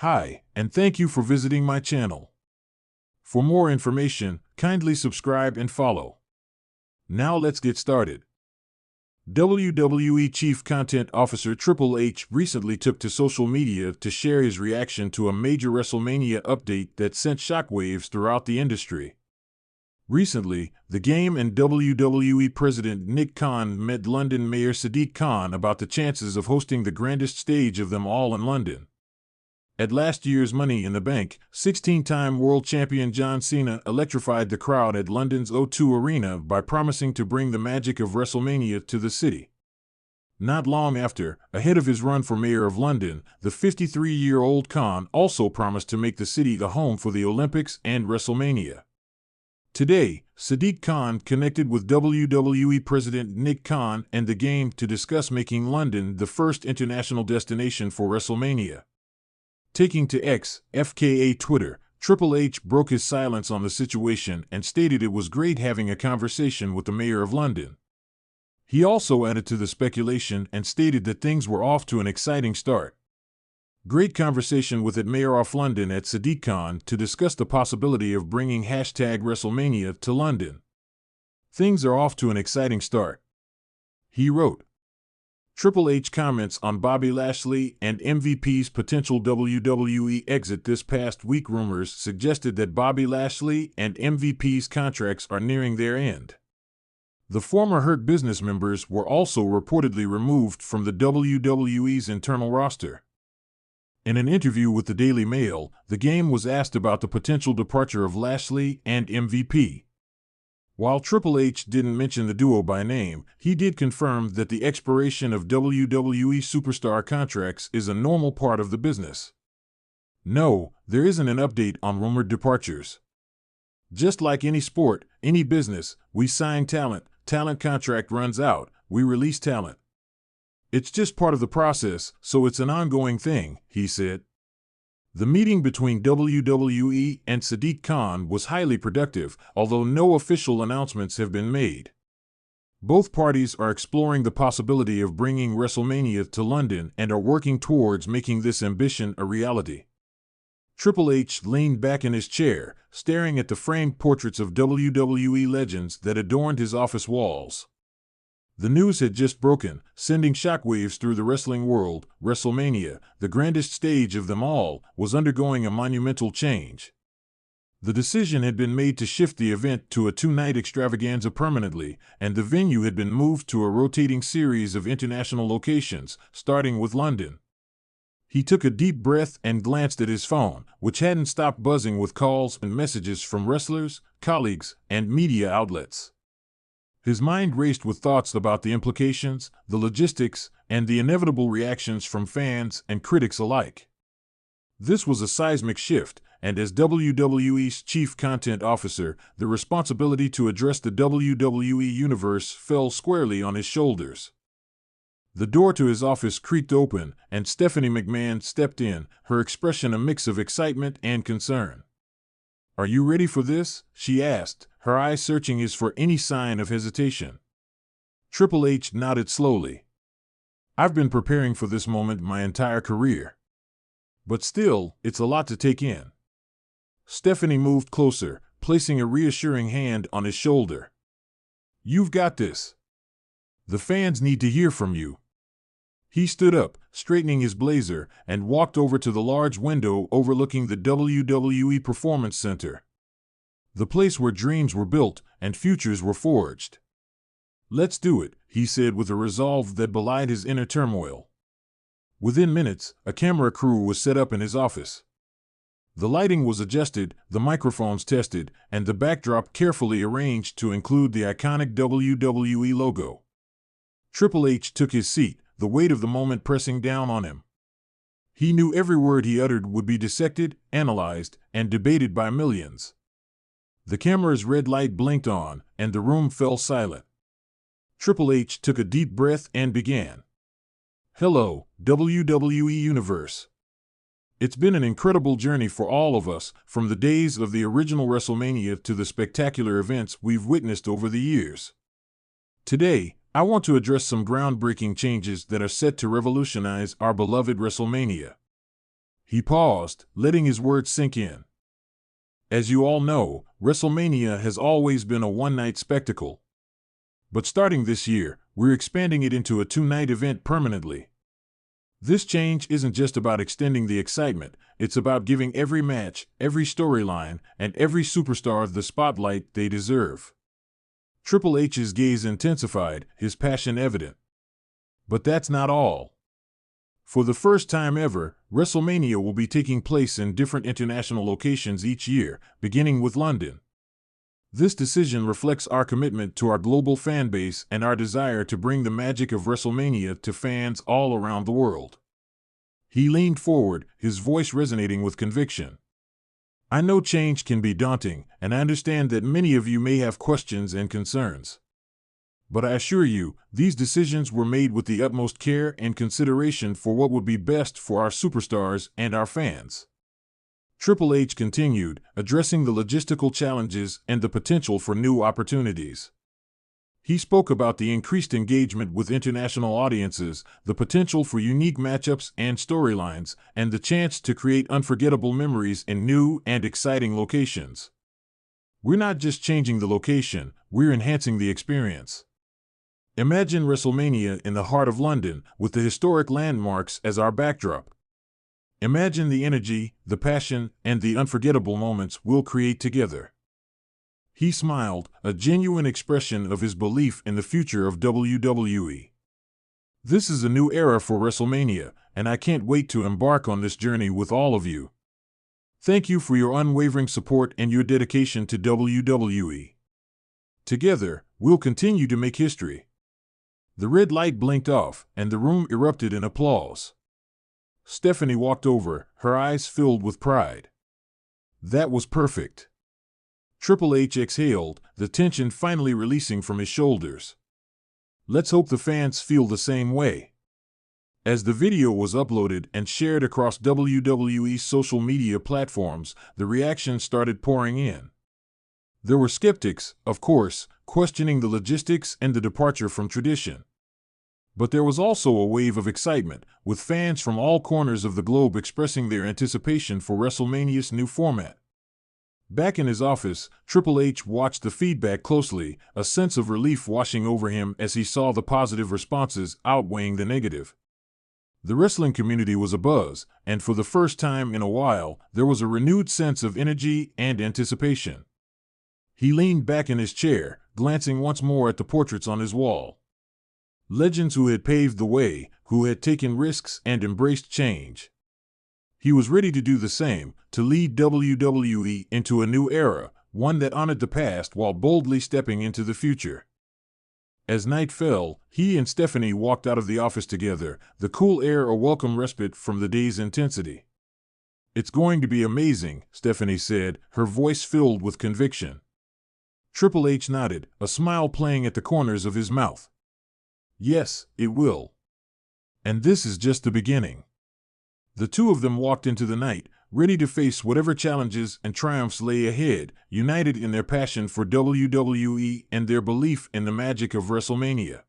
Hi, and thank you for visiting my channel. For more information, kindly subscribe and follow. Now let's get started. WWE Chief Content Officer Triple H recently took to social media to share his reaction to a major WrestleMania update that sent shockwaves throughout the industry. Recently, the Game and WWE President Nick Khan met London Mayor Sadiq Khan about the chances of hosting the grandest stage of them all in London. At last year's Money in the Bank, 16-time world champion John Cena electrified the crowd at London's O2 Arena by promising to bring the magic of WrestleMania to the city. Not long after, ahead of his run for mayor of London, the 53-year-old Khan also promised to make the city the home for the Olympics and WrestleMania. Today, Sadiq Khan connected with WWE President Nick Khan and the Game to discuss making London the first international destination for WrestleMania. Taking to X, FKA Twitter, Triple H broke his silence on the situation and stated it was great having a conversation with the mayor of London. He also added to the speculation and stated that things were off to an exciting start. Great conversation with Mayor of London at Sadiq Khan to discuss the possibility of bringing #WrestleMania to London. Things are off to an exciting start, he wrote. Triple H comments on Bobby Lashley and MVP's potential WWE exit this past week. Rumors suggested that Bobby Lashley and MVP's contracts are nearing their end. The former Hurt Business members were also reportedly removed from the WWE's internal roster. In an interview with the Daily Mail, the Game was asked about the potential departure of Lashley and MVP. While Triple H didn't mention the duo by name, he did confirm that the expiration of WWE superstar contracts is a normal part of the business. No, there isn't an update on rumored departures. Just like any sport, any business, we sign talent, talent contract runs out, we release talent. It's just part of the process, so it's an ongoing thing, he said. The meeting between WWE and Sadiq Khan was highly productive, although no official announcements have been made. Both parties are exploring the possibility of bringing WrestleMania to London and are working towards making this ambition a reality. Triple H leaned back in his chair, staring at the framed portraits of WWE legends that adorned his office walls. The news had just broken, sending shockwaves through the wrestling world. WrestleMania, the grandest stage of them all, was undergoing a monumental change. The decision had been made to shift the event to a two-night extravaganza permanently, and the venue had been moved to a rotating series of international locations, starting with London. He took a deep breath and glanced at his phone, which hadn't stopped buzzing with calls and messages from wrestlers, colleagues, and media outlets. His mind raced with thoughts about the implications, the logistics, and the inevitable reactions from fans and critics alike. This was a seismic shift, and as WWE's Chief Content Officer, the responsibility to address the WWE Universe fell squarely on his shoulders. The door to his office creaked open, and Stephanie McMahon stepped in, her expression a mix of excitement and concern. "Are you ready for this?" she asked, her eyes searching his for any sign of hesitation. Triple H nodded slowly. "I've been preparing for this moment my entire career. But still, it's a lot to take in." Stephanie moved closer, placing a reassuring hand on his shoulder. "You've got this. The fans need to hear from you." He stood up, straightening his blazer, and walked over to the large window overlooking the WWE Performance Center. The place where dreams were built and futures were forged. "Let's do it," he said with a resolve that belied his inner turmoil. Within minutes, a camera crew was set up in his office. The lighting was adjusted, the microphones tested, and the backdrop carefully arranged to include the iconic WWE logo. Triple H took his seat, the weight of the moment pressing down on him. He knew every word he uttered would be dissected, analyzed, and debated by millions. The camera's red light blinked on, and the room fell silent. Triple H took a deep breath and began. "Hello, WWE Universe. It's been an incredible journey for all of us, from the days of the original WrestleMania to the spectacular events we've witnessed over the years. Today, I want to address some groundbreaking changes that are set to revolutionize our beloved WrestleMania. He paused, letting his words sink in. As you all know, WrestleMania has always been a one-night spectacle. But starting this year, we're expanding it into a two-night event permanently. This change isn't just about extending the excitement, it's about giving every match, every storyline, and every superstar the spotlight they deserve. Triple H's gaze intensified, his passion evident. But that's not all. For the first time ever, WrestleMania will be taking place in different international locations each year, beginning with London. This decision reflects our commitment to our global fan base and our desire to bring the magic of WrestleMania to fans all around the world. He leaned forward, his voice resonating with conviction. I know change can be daunting, and I understand that many of you may have questions and concerns. But I assure you, these decisions were made with the utmost care and consideration for what would be best for our superstars and our fans. Triple H continued, addressing the logistical challenges and the potential for new opportunities. He spoke about the increased engagement with international audiences, the potential for unique matchups and storylines, and the chance to create unforgettable memories in new and exciting locations. We're not just changing the location, we're enhancing the experience. Imagine WrestleMania in the heart of London, with the historic landmarks as our backdrop. Imagine the energy, the passion, and the unforgettable moments we'll create together. He smiled, a genuine expression of his belief in the future of WWE. This is a new era for WrestleMania, and I can't wait to embark on this journey with all of you. Thank you for your unwavering support and your dedication to WWE. Together, we'll continue to make history. The red light blinked off, and the room erupted in applause. Stephanie walked over, her eyes filled with pride. That was perfect. Triple H exhaled, the tension finally releasing from his shoulders. Let's hope the fans feel the same way. As the video was uploaded and shared across WWE's social media platforms, the reactions started pouring in. There were skeptics, of course, questioning the logistics and the departure from tradition. But there was also a wave of excitement, with fans from all corners of the globe expressing their anticipation for WrestleMania's new format. Back in his office, Triple H watched the feedback closely, a sense of relief washing over him as he saw the positive responses outweighing the negative. The wrestling community was abuzz, and for the first time in a while, there was a renewed sense of energy and anticipation. He leaned back in his chair, glancing once more at the portraits on his wall. Legends who had paved the way, who had taken risks and embraced change. He was ready to do the same, to lead WWE into a new era, one that honored the past while boldly stepping into the future. As night fell, he and Stephanie walked out of the office together, the cool air a welcome respite from the day's intensity. It's going to be amazing, Stephanie said, her voice filled with conviction. Triple H nodded, a smile playing at the corners of his mouth. Yes, it will. And this is just the beginning. The two of them walked into the night, ready to face whatever challenges and triumphs lay ahead, united in their passion for WWE and their belief in the magic of WrestleMania.